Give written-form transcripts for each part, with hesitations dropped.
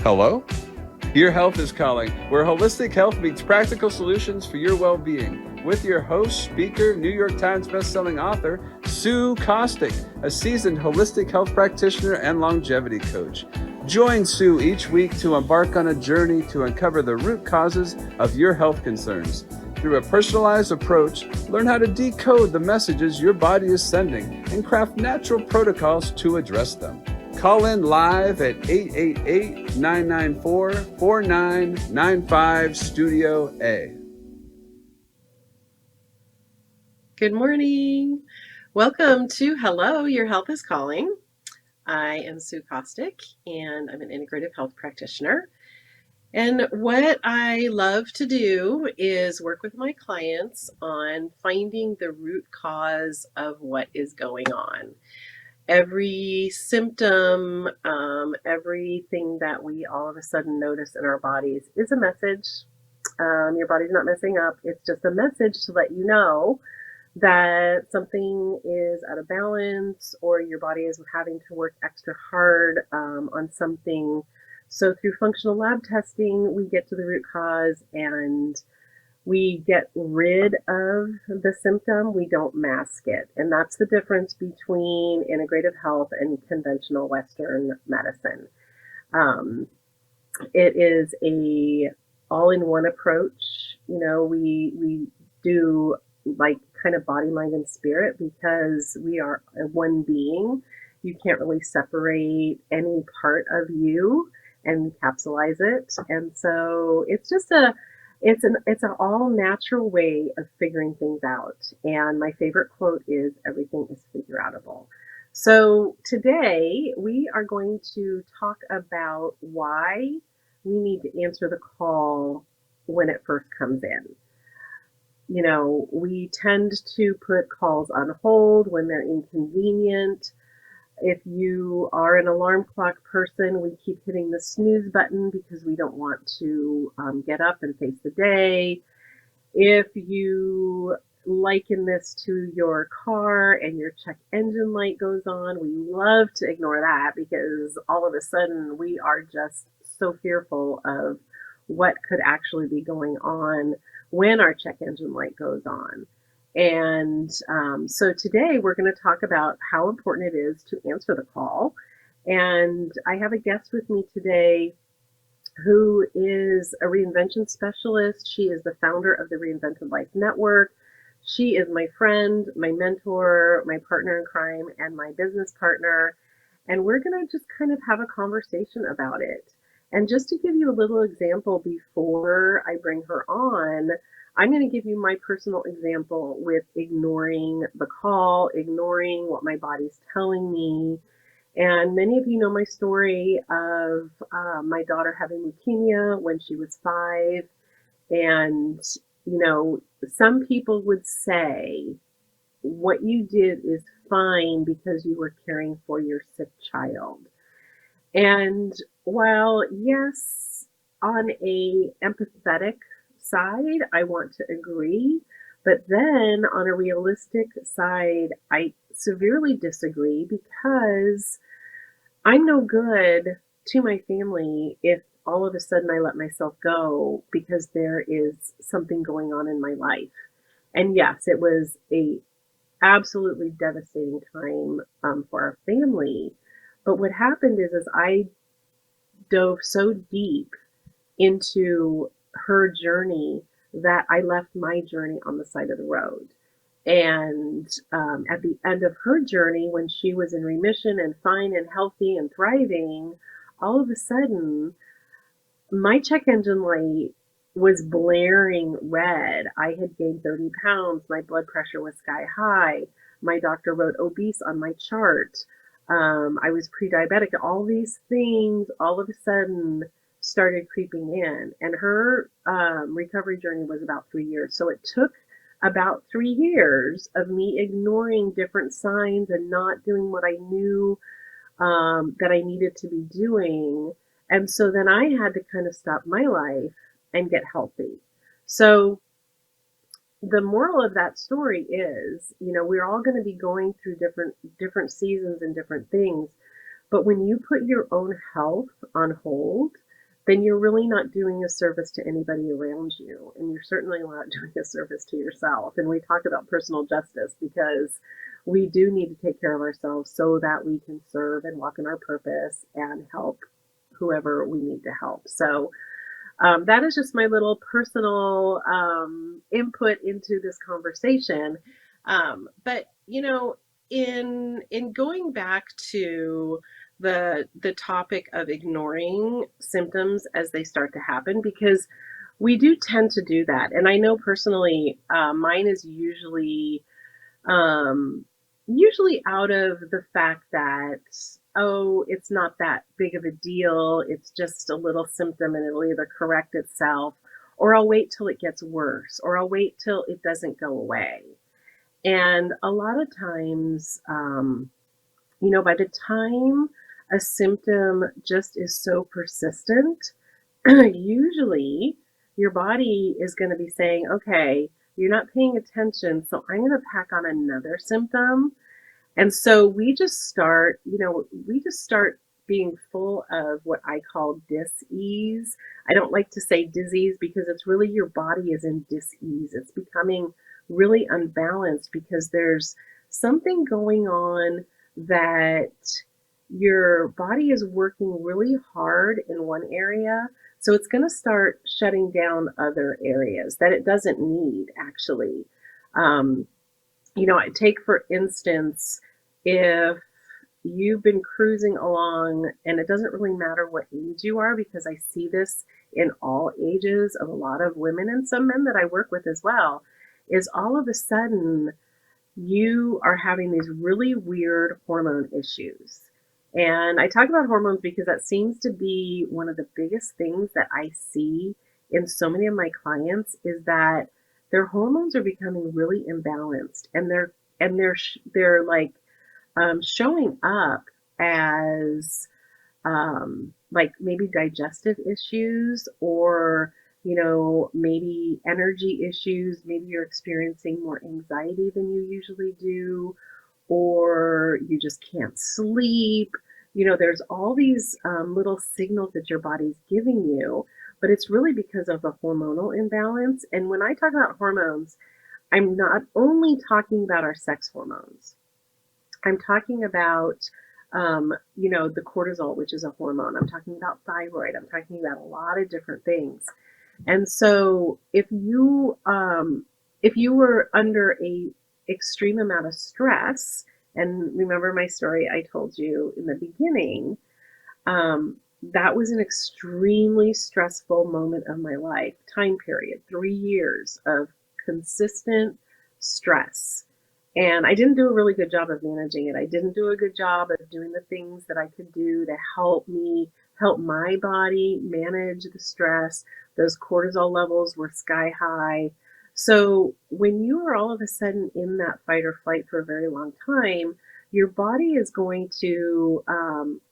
Hello? Your Health is Calling, where holistic health meets practical solutions for your well-being. With your host, speaker, New York Times bestselling author, Sue Kostick, a seasoned holistic health practitioner and longevity coach. Join Sue each week to embark on a journey to uncover the root causes of your health concerns. Through a personalized approach, learn how to decode the messages your body is sending and craft natural protocols to address them. Call in live at 888-994-4995 Studio A. Good morning. Welcome to Hello, Your Health is Calling. I am Sue Kostick, and I'm an integrative health practitioner. And what I love to do is work with my clients on finding the root cause of what is going on. Every symptom, everything that we all of a sudden notice in our bodies is a message. Your body's not messing up. It's just a message to let you know that something is out of balance or your body is having to work extra hard on something. So through functional lab testing, we get to the root cause and we get rid of the symptom. We don't mask it. And that's the difference between integrative health and conventional Western medicine. It is a all-in-one approach. You know, we do like kind of body, mind, and spirit because we are one being. You can't really separate any part of you and capsulize it. And so it's just it's an all natural way of figuring things out. And my favorite quote is everything is figure outable. So today we are going to talk about why we need to answer the call when it first comes in. You know, we tend to put calls on hold when they're inconvenient. If you are an alarm clock person, we keep hitting the snooze button because we don't want to get up and face the day. If you liken this to your car and your check engine light goes on, we love to ignore that because all of a sudden we are just so fearful of what could actually be going on when our check engine light goes on. And so today we're going to talk about how important it is to answer the call. And I have a guest with me today who is a reinvention specialist. She is the founder of the Reinvented Life Network. She is my friend, my mentor, my partner in crime, and my business partner. And we're going to just kind of have a conversation about it. And just to give you a little example before I bring her on, I'm going to give you my personal example with ignoring the call, ignoring what my body's telling me. And many of you know my story of my daughter having leukemia when she was 5. And, you know, some people would say what you did is fine because you were caring for your sick child. And while, yes, on a empathetic side, I want to agree, but then on a realistic side, I severely disagree because I'm no good to my family if all of a sudden I let myself go because there is something going on in my life. And yes, it was a absolutely devastating time for our family. But what happened is I dove so deep into her journey that I left my journey on the side of the road. And at the end of her journey, when she was in remission and fine and healthy and thriving, all of a sudden, my check engine light was blaring red. I had gained 30 pounds. My blood pressure was sky high. My doctor wrote obese on my chart. I was pre-diabetic. All these things all of a sudden started creeping in. And her recovery journey was about 3 years. So it took about 3 years of me ignoring different signs and not doing what I knew that I needed to be doing. And so then I had to kind of stop my life and get healthy. So the moral of that story is, you know, we're all going to be going through different seasons and different things. But when you put your own health on hold, then you're really not doing a service to anybody around you. And you're certainly not doing a service to yourself. And we talk about personal justice because we do need to take care of ourselves so that we can serve and walk in our purpose and help whoever we need to help. So that is just my little personal input into this conversation. But in going back to the topic of ignoring symptoms as they start to happen, because we do tend to do that, and I know personally, mine is um, usually out of the fact that, oh, it's not that big of a deal. It's just a little symptom and it'll either correct itself, or I'll wait till it gets worse, or I'll wait till it doesn't go away. And a lot of times, by the time a symptom just is so persistent, usually your body is going to be saying, okay, you're not paying attention, so I'm going to pack on another symptom. And so we just start being full of what I call dis-ease. I don't like to say disease because it's really your body is in dis-ease. It's becoming really unbalanced because there's something going on that your body is working really hard in one area. So it's going to start shutting down other areas that it doesn't need, actually. Um, I take, for instance, if you've been cruising along, and it doesn't really matter what age you are, because I see this in all ages of a lot of women and some men that I work with as well, is all of a sudden you are having these really weird hormone issues. And I talk about hormones because that seems to be one of the biggest things that I see in so many of my clients, is that their hormones are becoming really imbalanced, and they're like showing up as like maybe digestive issues, or maybe energy issues. Maybe you're experiencing more anxiety than you usually do, or you just can't sleep. There's all these little signals that your body's giving you, but it's really because of the hormonal imbalance. And when I talk about hormones, I'm not only talking about our sex hormones. I'm talking about, the cortisol, which is a hormone. I'm talking about thyroid. I'm talking about a lot of different things. And so if you were under a extreme amount of stress, and remember my story I told you in the beginning, that was an extremely stressful moment of my life, time period, 3 years of consistent stress. And I didn't do a really good job of managing it. I didn't do a good job of doing the things that I could do to help my body manage the stress. Those cortisol levels were sky high. So when you are all of a sudden in that fight or flight for a very long time, your body is going to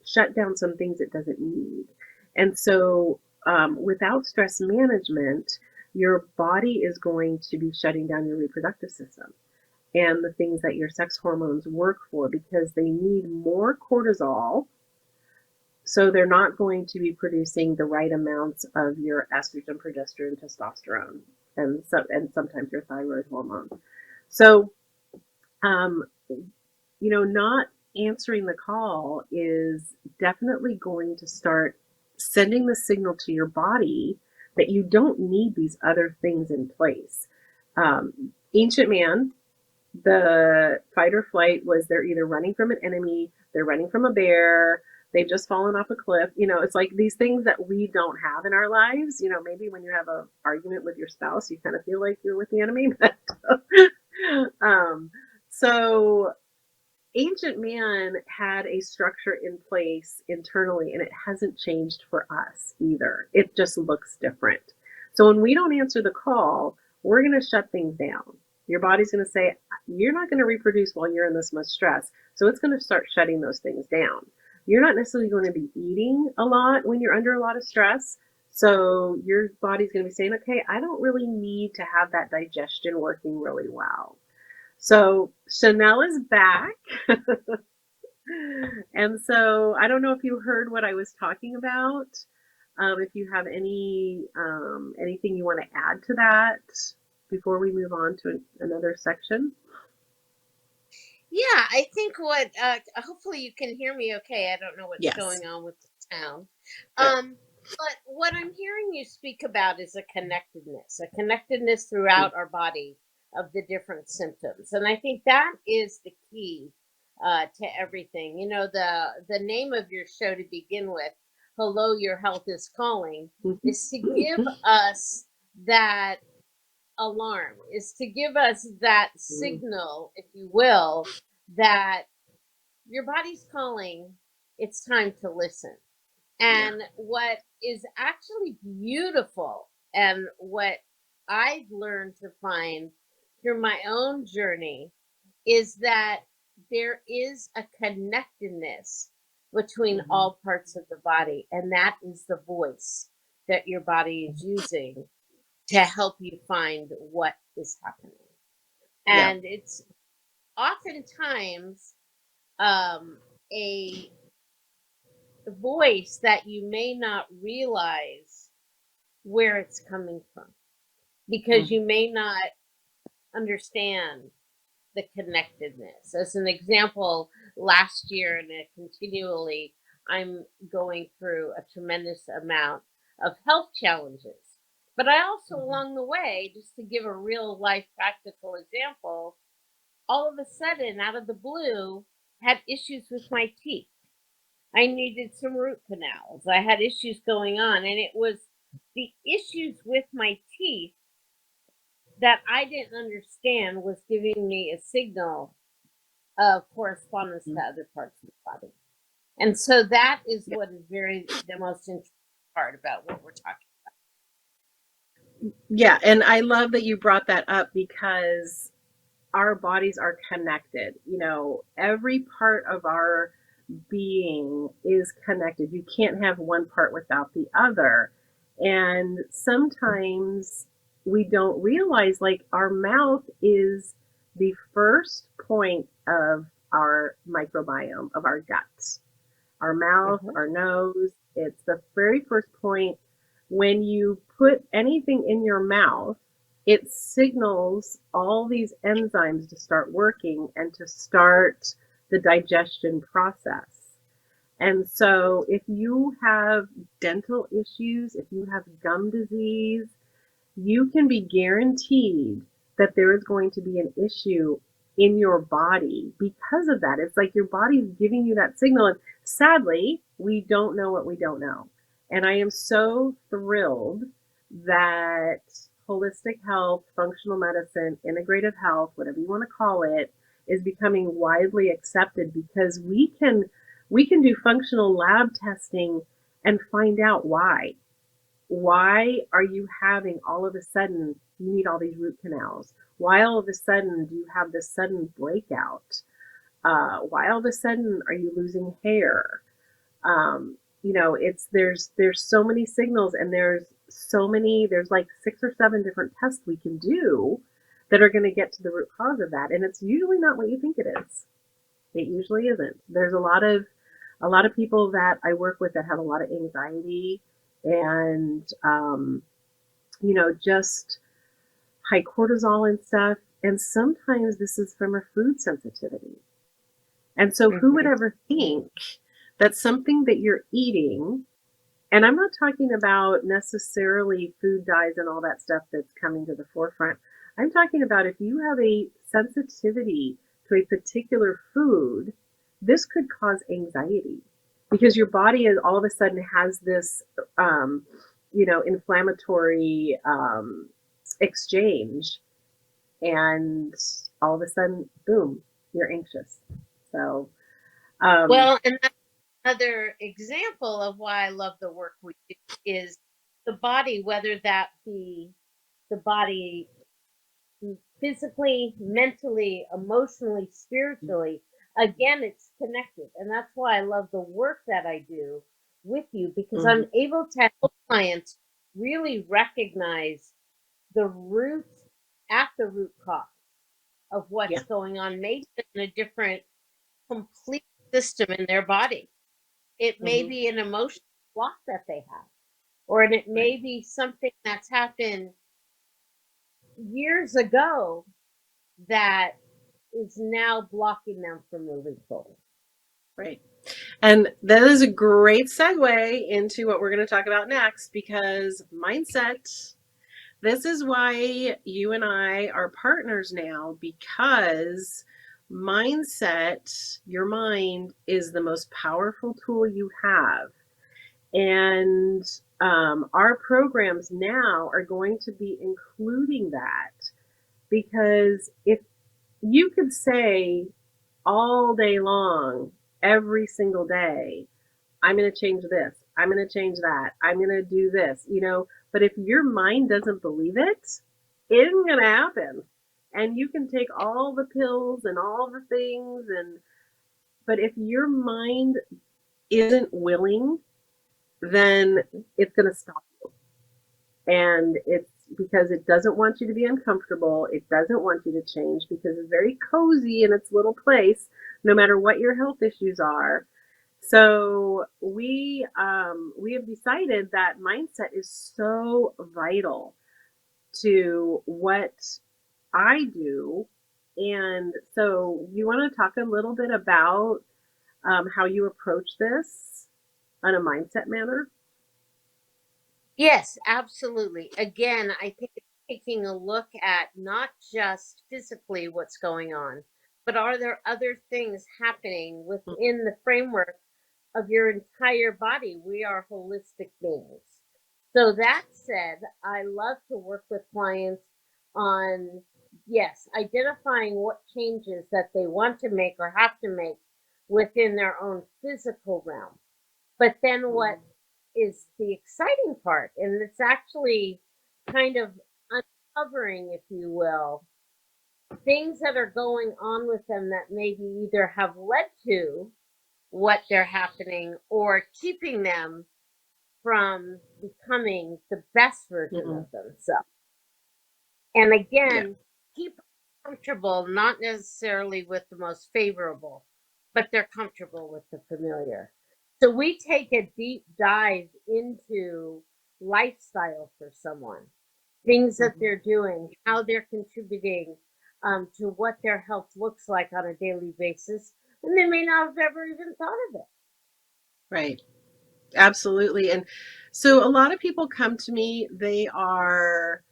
shut down some things it doesn't need. And so without stress management, your body is going to be shutting down your reproductive system and the things that your sex hormones work for, because they need more cortisol. So they're not going to be producing the right amounts of your estrogen, progesterone, testosterone, and sometimes your thyroid hormone. So, not answering the call is definitely going to start sending the signal to your body that you don't need these other things in place. Ancient man, the fight or flight was, they're either running from an enemy, they're running from a bear, they've just fallen off a cliff. It's like these things that we don't have in our lives. Maybe when you have an argument with your spouse, you kind of feel like you're with the enemy. But so ancient man had a structure in place internally, and it hasn't changed for us either. It just looks different. So when we don't answer the call, we're going to shut things down. Your body's going to say, you're not going to reproduce while you're in this much stress. So it's going to start shutting those things down. You're not necessarily going to be eating a lot when you're under a lot of stress. So your body's going to be saying, okay, I don't really need to have that digestion working really well. So Chanel is back. And so I don't know if you heard what I was talking about. If you have anything you want to add to that before we move on to another section. Yeah, I think what hopefully you can hear me okay. I don't know what's Yes. going on with the sound. Good. But what I'm hearing you speak about is a connectedness throughout our body of the different symptoms. And I think that is the key to everything. You know, the name of your show to begin with, Hello, Your Health is Calling, Mhm. is to give us that alarm, is to give us that Mhm. signal, if you will, that your body's calling, it's time to listen. Yeah. And what is actually beautiful, and what I've learned to find through my own journey, is that there is a connectedness between Mhm. all parts of the body, and that is the voice that your body is using to help you find what is happening. Yeah. And it's oftentimes um, a voice that you may not realize where it's coming from, because Mhm. you may not understand the connectedness. As an example, last year, and continually, I'm going through a tremendous amount of health challenges. But I also, Mhm. along the way, just to give a real life practical example, all of a sudden, out of the blue, had issues with my teeth. I needed some root canals. I had issues going on, and it was the issues with my teeth that I didn't understand was giving me a signal of correspondence to Mhm. other parts of the body. And so that is Yeah. what is the most interesting part about what we're talking Yeah. And I love that you brought that up because our bodies are connected. You know, every part of our being is connected. You can't have one part without the other. And sometimes we don't realize, like, our mouth is the first point of our microbiome, of our gut. Our mouth, about. our nose, it's the very first point. When you put anything in your mouth, it signals all these enzymes to start working and to start the digestion process. And so, if you have dental issues, if you have gum disease, you can be guaranteed that there is going to be an issue in your body because of that. It's like your body's giving you that signal. And sadly, we don't know what we don't know. And I am so thrilled that holistic health, functional medicine, integrative health, whatever you want to call it, is becoming widely accepted because we can do functional lab testing and find out why are you having all of a sudden you need all these root canals? Why all of a sudden do you have this sudden breakout? Why all of a sudden are you losing hair? It's there's so many signals, and there's like 6 or 7 different tests we can do that are going to get to the root cause of that, and it's usually not what you think it is. It usually isn't. There's a lot of people that I work with that have a lot of anxiety and just high cortisol and stuff. And sometimes this is from a food sensitivity. And so, who would Hmm. ever think that something that you're eating, and I'm not talking about necessarily food dyes and all that stuff that's coming to the forefront. I'm talking about if you have a sensitivity to a particular food, this could cause anxiety because your body is all of a sudden has this, inflammatory exchange, and all of a sudden, boom, you're anxious. So, um, Well, and that's another example of why I love the work we do, is the body, whether that be the body physically, mentally, emotionally, spiritually. Again, it's connected. And that's why I love the work that I do with you, because mhm, I'm able to help clients really recognize the root, at the root cause of yeah, what's going on, maybe in a different complete system in their body. It may mhm, be an emotional block that they have. or it may be something that's happened years ago that is now blocking them from moving forward. Right. And that is a great segue into what we're going to talk about next, because mindset, this is why you and I are partners now, because mindset, your mind, is the most powerful tool you have. And our programs now are going to be including that, because if you could say all day long, every single day, I'm going to change this, I'm going to change that, I'm going to do this, but if your mind doesn't believe it, it isn't going to happen. And you can take all the pills and all the things, but if your mind isn't willing, then it's going to stop you. And it's because it doesn't want you to be uncomfortable. It doesn't want you to change because it's very cozy in its little place, no matter what your health issues are. So we have decided that mindset is so vital to what I do. And so you want to talk a little bit about how you approach this on a mindset manner? Yes, absolutely. Again, I think it's taking a look at not just physically what's going on, but are there other things happening within the framework of your entire body? We are holistic beings. So that said, I love to work with clients on, yes, identifying what changes that they want to make or have to make within their own physical realm. But then what is the exciting part? And it's actually kind of uncovering, if you will, things that are going on with them that maybe either have led to what they're happening or keeping them from becoming the best version of themselves. And Yeah. again, keep comfortable, not necessarily with the most favorable, but they're comfortable with the familiar. So we take a deep dive into lifestyle for someone, things that they're doing, how they're contributing to what their health looks like on a daily basis, and they may not have ever even thought of it. Right. Absolutely. And so a lot of people come to me, they are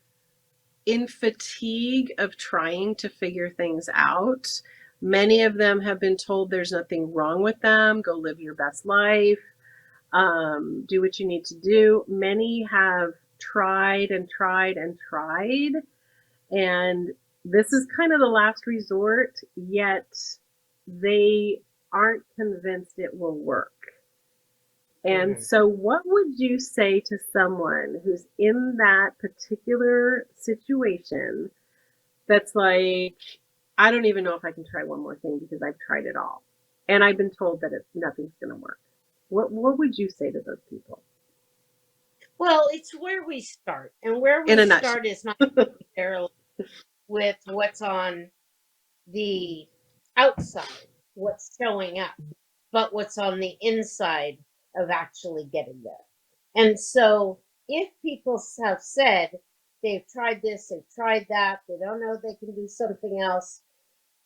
in fatigue of trying to figure things out. Many of them have been told there's nothing wrong with them. Go live your best life. Do what you need to do. Many have tried and tried and tried. And this is kind of the last resort, yet they aren't convinced it will work. And Mhm. so, what would you say to someone who's in that particular situation that's like, I don't even know if I can try one more thing because I've tried it all, and I've been told that nothing's going to work? What would you say to those people Well, it's where we start. And where in we a nutshell? start is not necessarily with what's on the outside, what's showing up, but what's on the inside of actually getting there. And so, if people have said they've tried this, they've tried that, they don't know if they can do something else,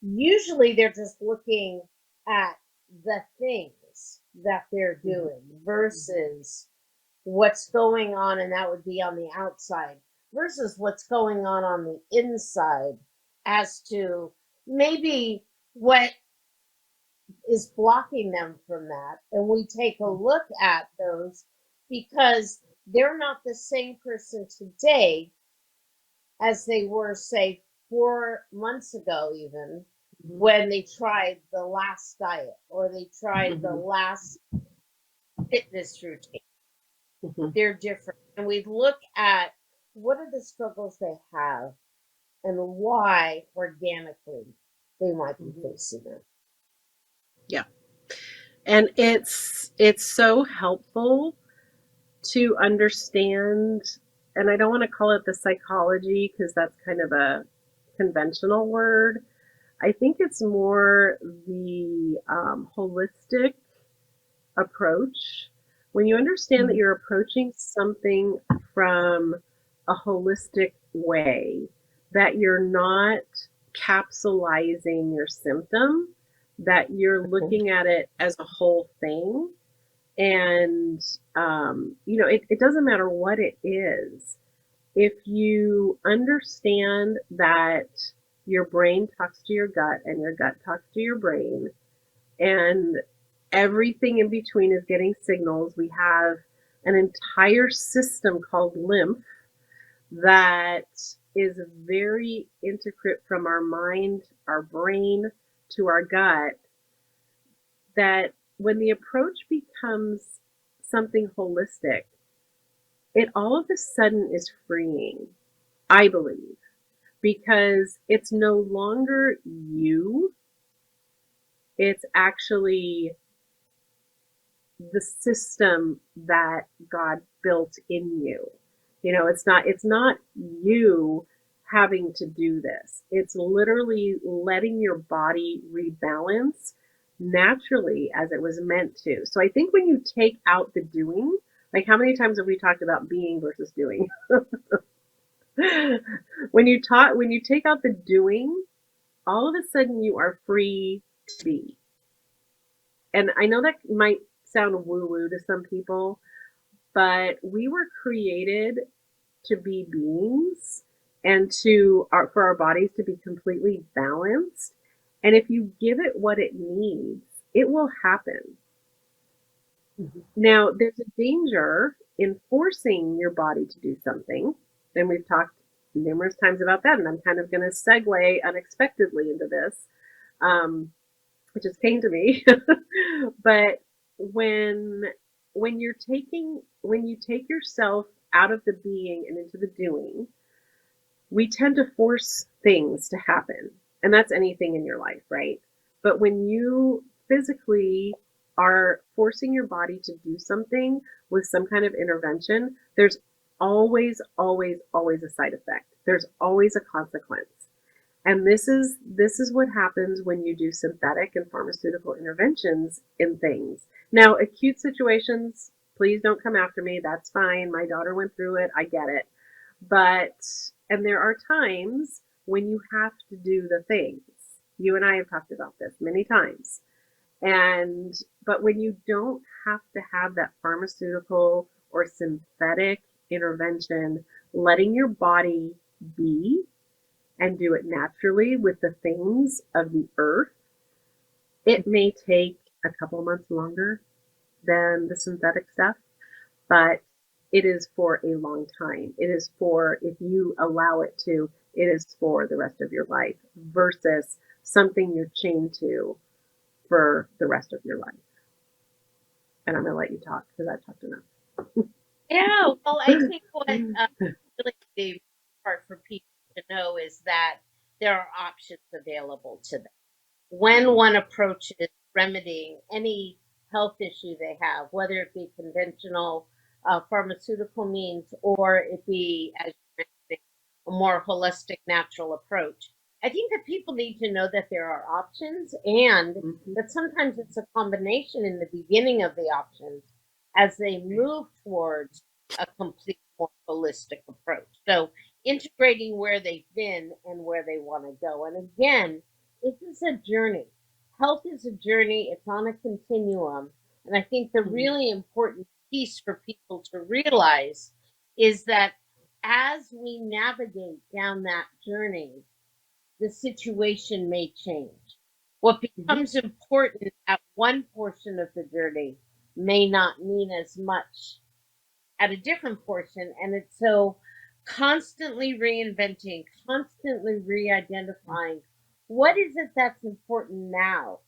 usually they're just looking at the things that they're doing versus what's going on, and that would be on the outside, versus what's going on the inside as to maybe what is blocking them from that. And we take a look at those because they're not the same person today as they were, say, 4 months ago, even when they tried the last diet or they tried the last fitness routine. They're different. And we look at what are the struggles they have and why organically they might be facing them. Yeah, and it's so helpful to understand, and I don't want to call it the psychology because that's kind of a conventional word. I think it's more the holistic approach when you understand that you're approaching something from a holistic way, that you're not capsulizing your symptom, that you're looking at it as a whole thing. And, it doesn't matter what it is. If you understand that your brain talks to your gut and your gut talks to your brain, and everything in between is getting signals, we have an entire system called lymph that is very intricate from our mind, our brain to our gut, that when the approach becomes something holistic, it all of a sudden is freeing, I believe, because it's no longer you, it's actually the system that God built in you. It's not you having to do this. It's literally letting your body rebalance naturally as it was meant to. So I think when you take out the doing, like how many times have we talked about being versus doing? When you take out the doing, all of a sudden you are free to be. And I know that might sound woo-woo to some people, but we were created to be beings and for our bodies to be completely balanced. And if you give it what it needs, it will happen. Mm-hmm. Now, there's a danger in forcing your body to do something. And we've talked numerous times about that. And I'm kind of going to segue unexpectedly into this, which is pain to me. But when you take yourself out of the being and into the doing, we tend to force things to happen. And that's anything in your life, right? But when you physically are forcing your body to do something with some kind of intervention, there's always, always, always a side effect. There's always a consequence. And this is what happens when you do synthetic and pharmaceutical interventions in things. Now, acute situations, please don't come after me. That's fine. My daughter went through it. I get it. And there are times when you have to do the things. You and I have talked about this many times. But when you don't have to have that pharmaceutical or synthetic intervention, letting your body be and do it naturally with the things of the earth, it may take a couple of months longer than the synthetic stuff, but it is for a long time. It is for, if you allow it to, it is for the rest of your life versus something you're chained to for the rest of your life. And I'm going to let you talk because I've talked enough. Yeah, well, I think what really the part for people to know is that there are options available to them. When one approaches remedying any health issue they have, whether it be conventional pharmaceutical means or it be, as you mentioned, a more holistic natural approach, I think that people need to know that there are options and that sometimes it's a combination in the beginning of the options as they move towards a complete, more holistic approach. So integrating where they've been and where they want to go. And again, this is a journey. Health is a journey. It's on a continuum. And I think the really important piece for people to realize is that as we navigate down that journey, the situation may change. What becomes important at one portion of the journey may not mean as much at a different portion. And it's so constantly reinventing, constantly re-identifying what is it that's important now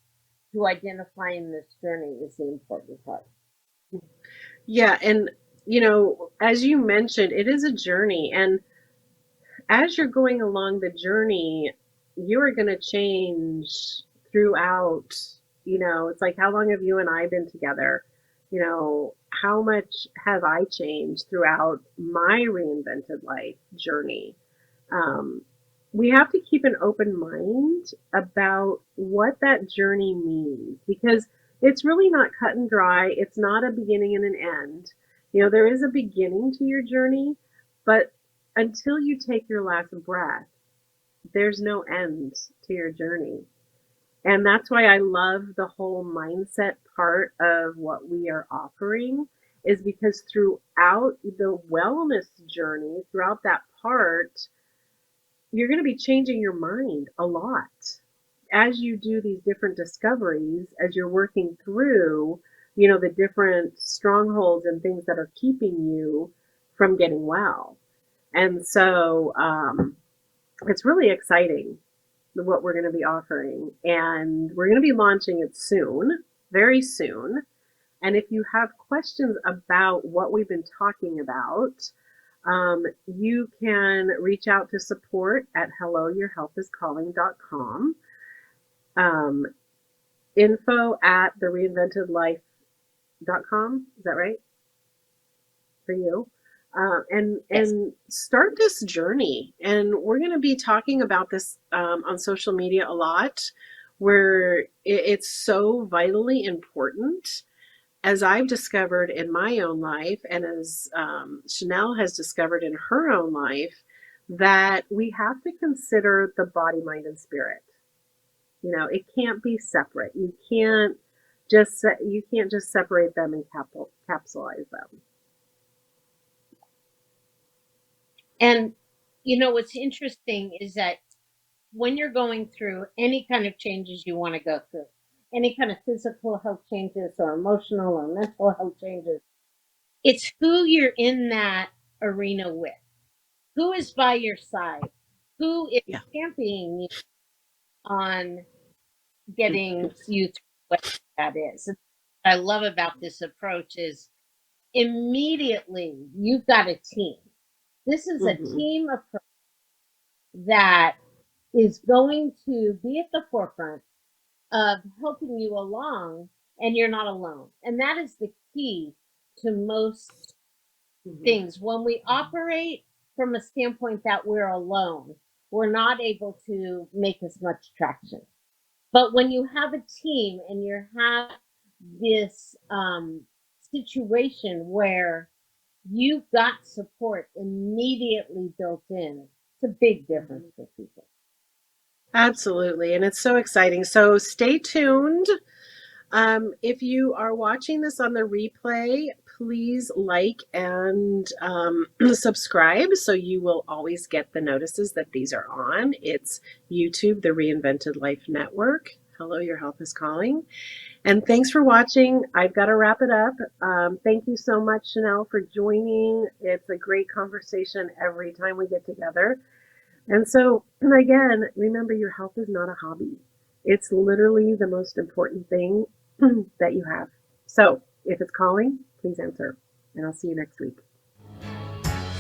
to identifying this journey is the important part. Yeah. And, as you mentioned, it is a journey. And as you're going along the journey, you are going to change throughout. It's like, how long have you and I been together? How much have I changed throughout my reinvented life journey? We have to keep an open mind about what that journey means, because it's really not cut and dry. It's not a beginning and an end. There is a beginning to your journey, but until you take your last breath, there's no end to your journey. And that's why I love the whole mindset part of what we are offering, is because throughout the wellness journey, throughout that part, you're going to be changing your mind a lot as you do these different discoveries, as you're working through, the different strongholds and things that are keeping you from getting well. And so it's really exciting what we're going to be offering. And we're going to be launching it soon, very soon. And if you have questions about what we've been talking about, you can reach out to support at helloyourhealthiscalling.com. Info at thereinventedlife.com. Is that right for you? And start this journey. And we're going to be talking about this on social media a lot, where it's so vitally important, as I've discovered in my own life, and as Chanel has discovered in her own life, that we have to consider the body, mind, and spirit. It can't be separate. You can't just separate them and capsulize them. And what's interesting is that when you're going through any kind of changes you want to go through, any kind of physical health changes or emotional or mental health changes, it's who you're in that arena with, who is by your side, who is championing you on getting you through what that is. What I love about this approach is immediately you've got a team. This is a team approach that is going to be at the forefront of helping you along, and you're not alone. And that is the key to most things. When we operate from a standpoint that we're alone, we're not able to make as much traction. But when you have a team and you have this situation where you've got support immediately built in, it's a big difference for people. Absolutely. And it's so exciting. So stay tuned. If you are watching this on the replay, please like and subscribe so you will always get the notices that these are on. It's YouTube, the Reinvented Life Network. Hello, your health is calling. And thanks for watching. I've got to wrap it up. Thank you so much, Chanel, for joining. It's a great conversation every time we get together. And so, again, remember, your health is not a hobby. It's literally the most important thing that you have. So if it's calling, please answer. And I'll see you next week.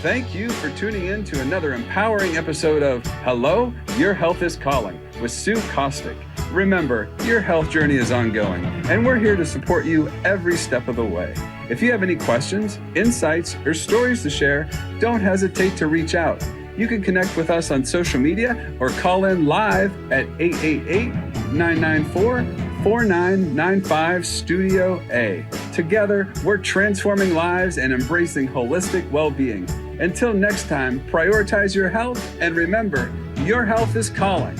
Thank you for tuning in to another empowering episode of Hello, Your Health is Calling with Sue Kostick. Remember, your health journey is ongoing, and we're here to support you every step of the way. If you have any questions, insights, or stories to share, don't hesitate to reach out. You can connect with us on social media or call in live at 888-994-4995 Studio A. Together, we're transforming lives and embracing holistic well-being. Until next time, prioritize your health and remember, your health is calling.